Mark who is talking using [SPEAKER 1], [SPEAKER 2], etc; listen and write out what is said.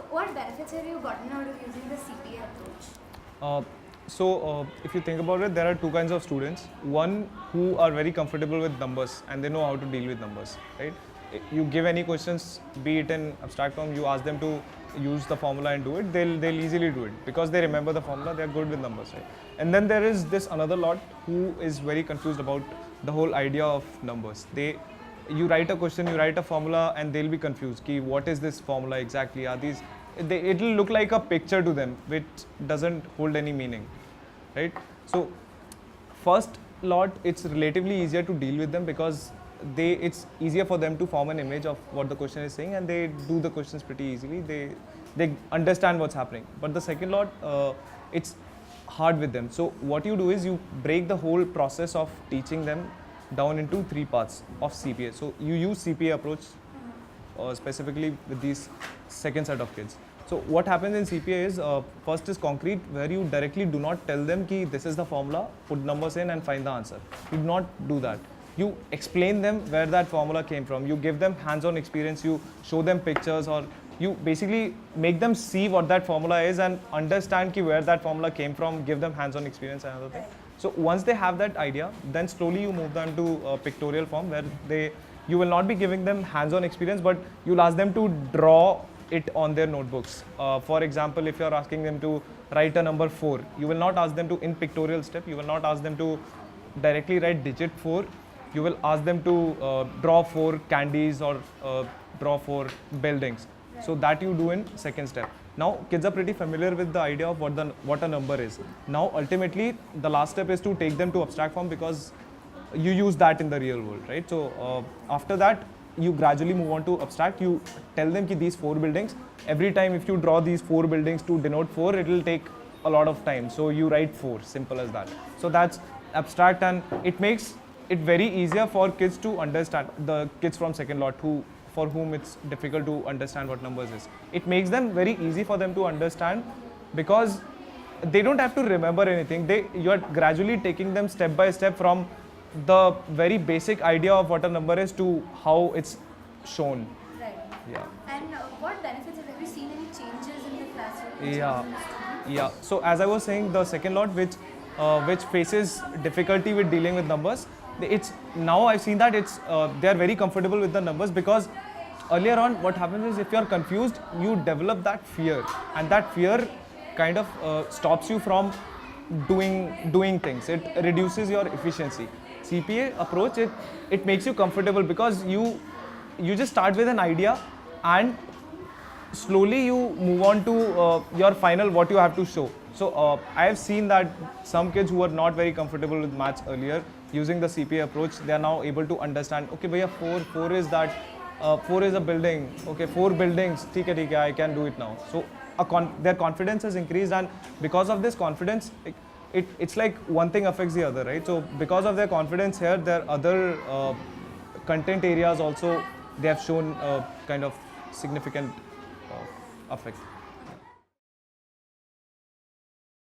[SPEAKER 1] what benefits have you gotten out of using the CPA approach?
[SPEAKER 2] If you think about it, there are two kinds of students. One who are very comfortable with numbers and they know how to deal with numbers, right? You give any questions, be it in abstract form, you ask them to use the formula and do it, they'll easily do it because they remember the formula, they're good with numbers, right? And then there is this another lot who is very confused about the whole idea of numbers. You write a question, you write a formula, and they'll be confused. Ki, what is this formula exactly? Are these? It'll look like a picture to them, which doesn't hold any meaning, right? So, first lot, it's relatively easier to deal with them because it's easier for them to form an image of what the question is saying, and they do the questions pretty easily. They understand what's happening. But the second lot, it's hard with them. So what you do is you break the whole process of teaching them down into 3 parts of CPA. So you use CPA approach specifically with these second set of kids. So what happens in CPA is first is concrete, where you directly do not tell them ki this is the formula, put numbers in and find the answer. You do not do that. You explain them where that formula came from. You give them hands-on experience. You show them pictures, or you basically make them see what that formula is and understand ki where that formula came from. Give them hands-on experience and other thing. So once they have that idea, then slowly you move them to a pictorial form where you will not be giving them hands-on experience, but you'll ask them to draw it on their notebooks. For example, if you're asking them to write a number 4, you will not ask them to, in pictorial step, you will not ask them to directly write digit 4. You will ask them to draw 4 candies or draw 4 buildings. So that you do in second step. Now kids are pretty familiar with the idea of what a number is. Now ultimately the last step is to take them to abstract form because you use that in the real world, right? So after that you gradually move on to abstract. You tell them ki these 4 buildings, every time if you draw these 4 buildings to denote 4, it will take a lot of time. So you write 4, simple as that. So that's abstract, and it makes it very easier for kids to understand, the kids from second lot for whom it's difficult to understand what numbers is. It makes them very easy for them to understand because they don't have to remember anything. You're gradually taking them step by step from the very basic idea of what a number is to how it's shown.
[SPEAKER 1] Right.
[SPEAKER 2] Yeah.
[SPEAKER 1] And what benefits have you seen any changes in the classroom?
[SPEAKER 2] Yeah. So as I was saying, the second lot which faces difficulty with dealing with numbers, it's now I've seen that they are very comfortable with the numbers because earlier on what happens is if you are confused, you develop that fear, and that fear kind of stops you from doing things. It reduces your efficiency. CPA approach, it makes you comfortable because you just start with an idea and slowly you move on to your final what you have to show. So I have seen that some kids who were not very comfortable with maths earlier, using the CPA approach, they are now able to understand, okay, bhaiya, 4 is that, 4 is a building, okay, 4 buildings, theek hai, I can do it now. So their confidence has increased, and because of this confidence, it's like one thing affects the other, right? So because of their confidence here, their other content areas also, they have shown kind of significant effect.